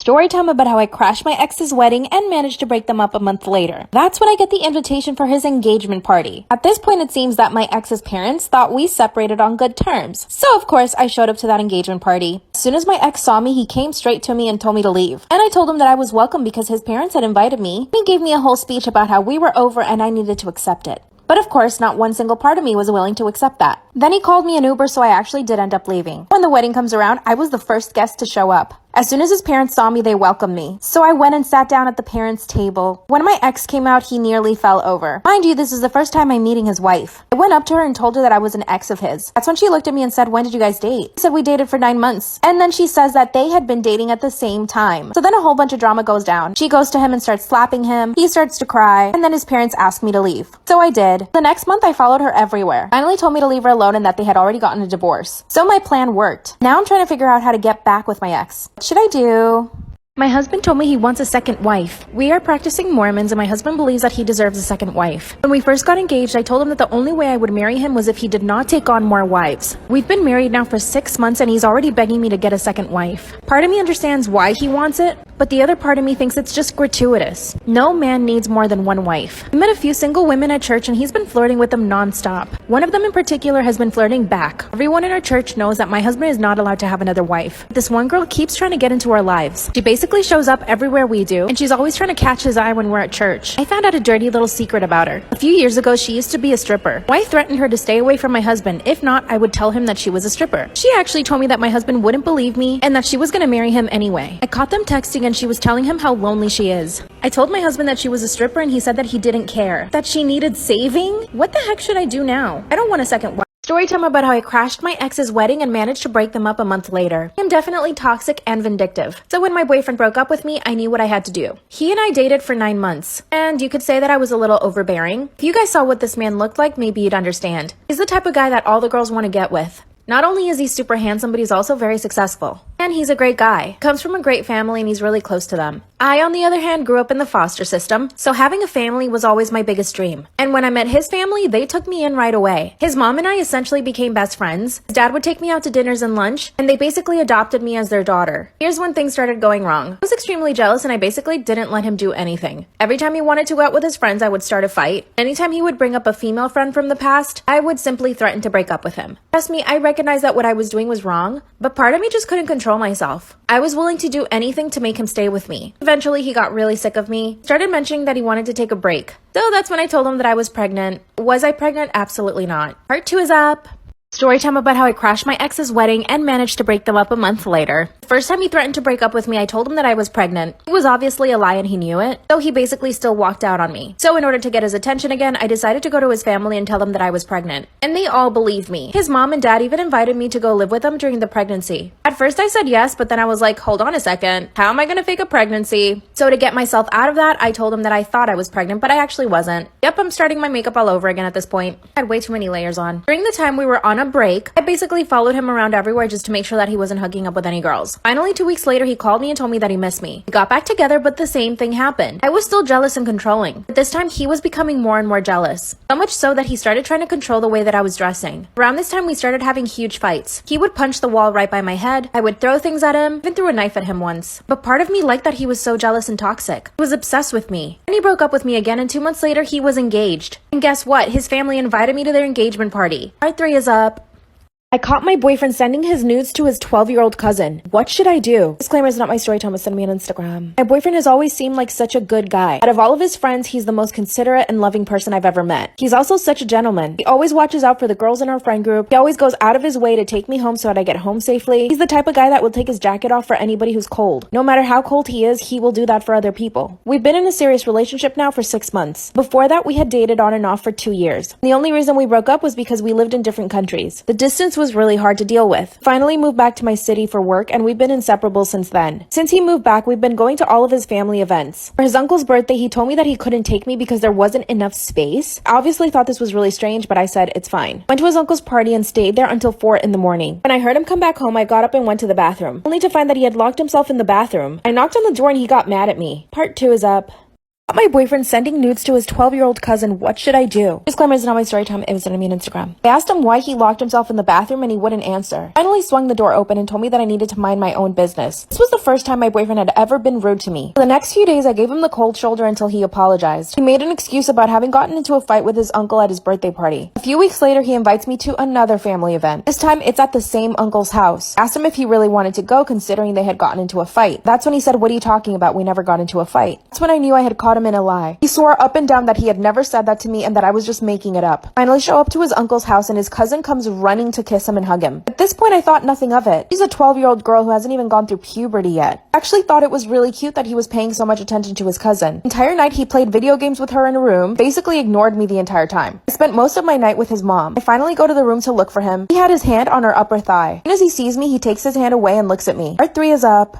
Story time about how I crashed my ex's wedding and managed to break them up a month later. That's when I get the invitation for his engagement party. At this point, it seems that my ex's parents thought we separated on good terms. So of course, I showed up to that engagement party. As soon as my ex saw me, he came straight to me and told me to leave. And I told him that I was welcome because his parents had invited me. He gave me a whole speech about how we were over and I needed to accept it. But of course, not one single part of me was willing to accept that. Then he called me an Uber, so I actually did end up leaving. When the wedding comes around, I was the first guest to show up. As soon as his parents saw me, they welcomed me. So I went and sat down at the parents' table. When my ex came out, he nearly fell over. Mind you, this is the first time I'm meeting his wife. I went up to her and told her that I was an ex of his. That's when she looked at me and said, "When did you guys date?" I said, "We dated for 9 months. And then she says that they had been dating at the same time. So then a whole bunch of drama goes down. She goes to him and starts slapping him. He starts to cry. And then his parents asked me to leave. So I did. The next month, I followed her everywhere. Finally told me to leave her alone and that they had already gotten a divorce. So my plan worked. Now I'm trying to figure out how to get back with my ex. What should I do? My husband told me he wants a second wife. We are practicing Mormons and my husband believes that he deserves a second wife. When we first got engaged, I told him that the only way I would marry him was if he did not take on more wives. We've been married now for 6 months and he's already begging me to get a second wife. Part of me understands why he wants it, but the other part of me thinks it's just gratuitous. No man needs more than one wife. I met a few single women at church and he's been flirting with them nonstop. One of them in particular has been flirting back. Everyone in our church knows that my husband is not allowed to have another wife. This one girl keeps trying to get into our lives. She basically shows up everywhere we do, and she's always trying to catch his eye when we're at church. I found out a dirty little secret about her. A few years ago, she used to be a stripper. I threatened her to stay away from my husband. If not, I would tell him that she was a stripper. She actually told me that my husband wouldn't believe me and that she was going to marry him anyway. I caught them texting and she was telling him how lonely she is. I told my husband that she was a stripper and he said that he didn't care. That she needed saving? What the heck should I do now? I don't want a second wife. Story time about how I crashed my ex's wedding and managed to break them up a month later. I'm definitely toxic and vindictive. So when my boyfriend broke up with me, I knew what I had to do. He and I dated for 9 months. And you could say that I was a little overbearing. If you guys saw what this man looked like, maybe you'd understand. He's the type of guy that all the girls want to get with. Not only is he super handsome, but he's also very successful. And he's a great guy. Comes from a great family and he's really close to them. I, on the other hand, grew up in the foster system, so having a family was always my biggest dream. And when I met his family, they took me in right away. His mom and I essentially became best friends. His dad would take me out to dinners and lunch, and they basically adopted me as their daughter. Here's when things started going wrong. I was extremely jealous and I basically didn't let him do anything. Every time he wanted to go out with his friends, I would start a fight. Anytime he would bring up a female friend from the past, I would simply threaten to break up with him. Trust me, I recognized that what I was doing was wrong, but part of me just couldn't control myself. I was willing to do anything to make him stay with me. Eventually, he got really sick of me, started mentioning that he wanted to take a break. So that's when I told him that I was pregnant. Was I pregnant? Absolutely not. Part 2 is up. Story time about how I crashed my ex's wedding and managed to break them up a month later. The first time he threatened to break up with me, I told him that I was pregnant. It was obviously a lie and he knew it, so he basically still walked out on me. So in order to get his attention again, I decided to go to his family and tell them that I was pregnant. And they all believed me. His mom and dad even invited me to go live with them during the pregnancy. At first I said yes, but then I was like, hold on a second. How am I gonna fake a pregnancy? So to get myself out of that, I told him that I thought I was pregnant, but I actually wasn't. Yep, I'm starting my makeup all over again at this point. I had way too many layers on. During the time we were on a break, I basically followed him around everywhere just to make sure that he wasn't hooking up with any girls. Finally, 2 weeks later, he called me and told me that he missed me. We got back together, but the same thing happened. I was still jealous and controlling. But this time, he was becoming more and more jealous. So much so that he started trying to control the way that I was dressing. Around this time, we started having huge fights. He would punch the wall right by my head. I would throw things at him, even threw a knife at him once. But part of me liked that he was so jealous and toxic. He was obsessed with me. And he broke up with me again, and 2 months later, he was engaged. And guess what? His family invited me to their engagement party. Part 3 is up. I caught my boyfriend sending his nudes to his 12-year-old cousin. What should I do? Disclaimer, is not my story time, send me on Instagram. My boyfriend has always seemed like such a good guy. Out of all of his friends, he's the most considerate and loving person I've ever met. He's also such a gentleman. He always watches out for the girls in our friend group. He always goes out of his way to take me home so that I get home safely. He's the type of guy that will take his jacket off for anybody who's cold. No matter how cold he is, he will do that for other people. We've been in a serious relationship now for 6 months. Before that, we had dated on and off for 2 years. The only reason we broke up was because we lived in different countries. The distance was really hard to deal with. Finally moved back to my city for work and we've been inseparable since then. Since he moved back, we've been going to all of his family events. For his uncle's birthday, he told me that he couldn't take me because there wasn't enough space. I obviously thought this was really strange, but I said it's fine. Went to his uncle's party and stayed there until 4 in the morning. When I heard him come back home, I got up and went to the bathroom, only to find that he had locked himself in the bathroom. I knocked on the door and he got mad at me. Part 2 is up. My boyfriend sending nudes to his 12-year-old cousin. What should I do? Disclaimer, is not my story time. It was on me on Instagram. I asked him why he locked himself in the bathroom and he wouldn't answer. Finally swung the door open and told me that I needed to mind my own business. This was the first time my boyfriend had ever been rude to me. For the next few days, I gave him the cold shoulder until he apologized. He made an excuse about having gotten into a fight with his uncle at his birthday party. A few weeks later, he invites me to another family event. This time, it's at the same uncle's house. Asked him if he really wanted to go, considering they had gotten into a fight. That's when he said, "What are you talking about? We never got into a fight." That's when I knew I had caught him in a lie. He swore up and down that he had never said that to me and that I was just making it up. Finally show up to his uncle's house and his cousin comes running to kiss him and hug him. At this point, I thought nothing of it. She's a 12-year-old girl who hasn't even gone through puberty yet. I actually thought it was really cute that he was paying so much attention to his cousin. The entire night, he played video games with her in a room, basically ignored me the entire time. I spent most of my night with his mom. I finally go to the room to look for him. He had his hand on her upper thigh. As soon as he sees me, he takes his hand away and looks at me. Part 3 is up.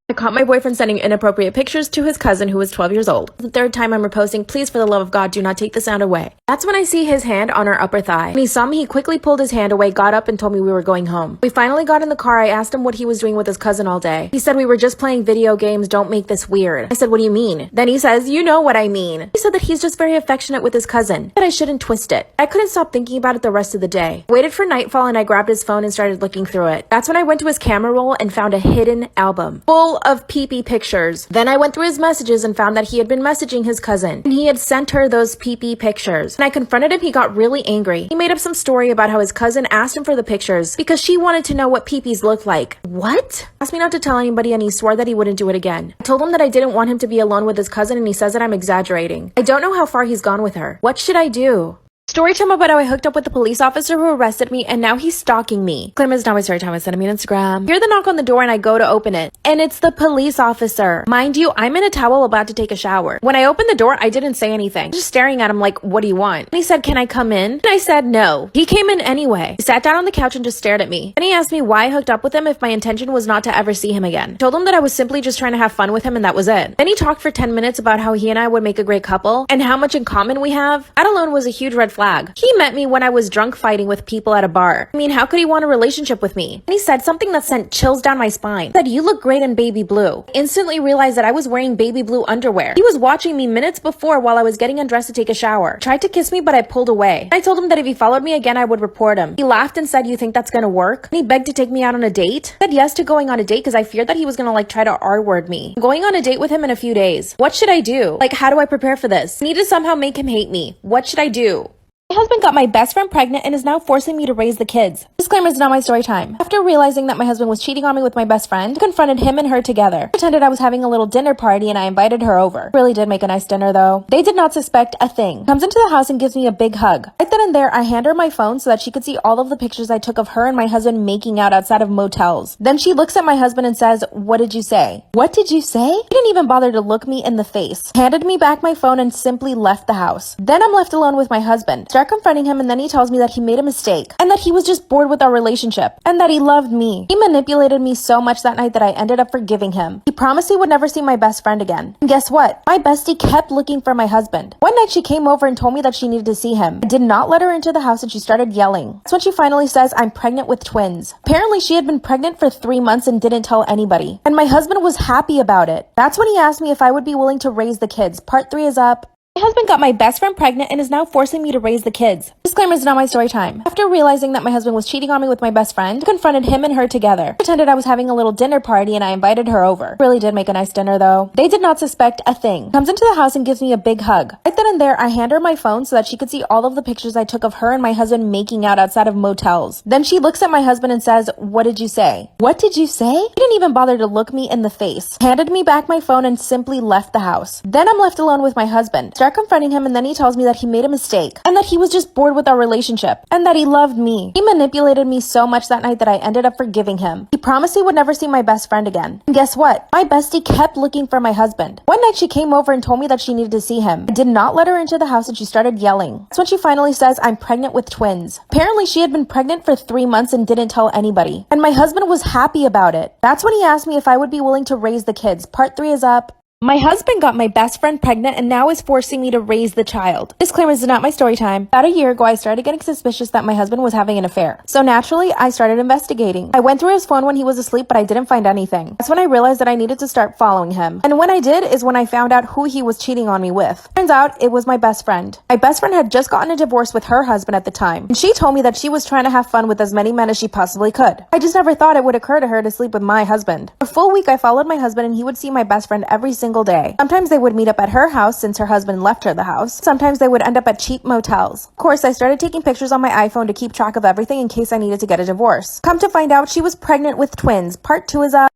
I caught my boyfriend sending inappropriate pictures to his cousin who was 12 years old. The third time I'm reposting, please for the love of God, do not take the sound away. That's when I see his hand on her upper thigh. When he saw me, he quickly pulled his hand away, got up and told me we were going home. We finally got in the car. I asked him what he was doing with his cousin all day. He said we were just playing video games, don't make this weird. I said, what do you mean? Then he says, you know what I mean. He said that he's just very affectionate with his cousin, that I shouldn't twist it. I couldn't stop thinking about it the rest of the day. I waited for nightfall and I grabbed his phone and started looking through it. That's when I went to his camera roll and found a hidden album full of pee-pee pictures. Then I went through his messages and found that he had been messaging his cousin and he had sent her those pee-pee pictures. When I confronted him, he got really angry. He made up some story about how his cousin asked him for the pictures because she wanted to know what pee-pees looked like. What? Asked me not to tell anybody and he swore that he wouldn't do it again. I told him that I didn't want him to be alone with his cousin and he says that I'm exaggerating. I don't know how far he's gone with her. What should I do? Story time about how I hooked up with the police officer who arrested me and now he's stalking me. Claim it's not my story time. I sent me on Instagram. Hear the knock on the door and I go to open it. And it's the police officer. Mind you, I'm in a towel about to take a shower. When I opened the door, I didn't say anything. Just staring at him like, what do you want? And he said, can I come in? And I said no. He came in anyway. He sat down on the couch and just stared at me. Then he asked me why I hooked up with him if my intention was not to ever see him again. I told him that I was simply just trying to have fun with him and that was it. Then he talked for 10 minutes about how he and I would make a great couple and how much in common we have. That alone was a huge red flag. He met me when I was drunk fighting with people at a bar. I mean, how could he want a relationship with me? And he said something that sent chills down my spine. He said, you look great in baby blue. I instantly realized that I was wearing baby blue underwear. He was watching me minutes before while I was getting undressed to take a shower. Tried to kiss me, but I pulled away. I told him that if he followed me again, I would report him. He laughed and said, you think that's gonna work? And he begged to take me out on a date. I said yes to going on a date because I feared that he was gonna try to R-word me. I'm going on a date with him in a few days. What should I do? How do I prepare for this? I need to somehow make him hate me. What should I do? My husband got my best friend pregnant and is now forcing me to raise the kids. Disclaimer, is not my story time. After realizing that my husband was cheating on me with my best friend, I confronted him and her together. Pretended I was having a little dinner party and I invited her over. Really did make a nice dinner though. They did not suspect a thing. Comes into the house and gives me a big hug. Right then and there, I hand her my phone so that she could see all of the pictures I took of her and my husband making out outside of motels. Then she looks at my husband and says, what did you say? What did you say? He didn't even bother to look me in the face. Handed me back my phone and simply left the house. Then I'm left alone with my husband. Start confronting him and then he tells me that he made a mistake and that he was just bored with our relationship and that he loved me. He manipulated me so much that night that I ended up forgiving him. He promised he would never see my best friend again. And guess what? My bestie kept looking for my husband. One night she came over and told me that she needed to see him. I did not let her into the house and she started yelling. That's when she finally says I'm pregnant with twins. Apparently she had been pregnant for 3 months and didn't tell anybody. And my husband was happy about it. That's when he asked me if I would be willing to raise the kids. Part 3 is up. My husband got my best friend pregnant and is now forcing me to raise the kids. Disclaimer, is not my story time. After realizing that my husband was cheating on me with my best friend, I confronted him and her together. Pretended I was having a little dinner party and I invited her over. Really did make a nice dinner though. They did not suspect a thing. Comes into the house and gives me a big hug. Right then and there, I hand her my phone so that she could see all of the pictures I took of her and my husband making out outside of motels. Then she looks at my husband and says, what did you say? What did you say? He didn't even bother to look me in the face. Handed me back my phone and simply left the house. Then I'm left alone with my husband. Start confronting him and then he tells me that he made a mistake and that he was just bored with our relationship and that he loved me. He manipulated me so much that night that I ended up forgiving him. He promised he would never see my best friend again. And guess what? My bestie kept looking for my husband. One night she came over and told me that she needed to see him. I did not let her into the house and she started yelling. That's when she finally says I'm pregnant with twins. Apparently she had been pregnant for 3 months and didn't tell anybody. And my husband was happy about it. That's when he asked me if I would be willing to raise the kids. Part 3 is up. My husband got my best friend pregnant and now is forcing me to raise the child. Disclaimer, this is not my story time. About a year ago, I started getting suspicious that my husband was having an affair. So naturally, I started investigating. I went through his phone when he was asleep, but I didn't find anything. That's when I realized that I needed to start following him. And when I did is when I found out who he was cheating on me with. Turns out, it was my best friend. My best friend had just gotten a divorce with her husband at the time. And she told me that she was trying to have fun with as many men as she possibly could. I just never thought it would occur to her to sleep with my husband. For a full week, I followed my husband and he would see my best friend every single day. Sometimes they would meet up at her house since her husband left her the house. Sometimes they would end up at cheap motels. Of course, I started taking pictures on my iPhone to keep track of everything in case I needed to get a divorce. Come to find out, she was pregnant with twins. Part 2 is up.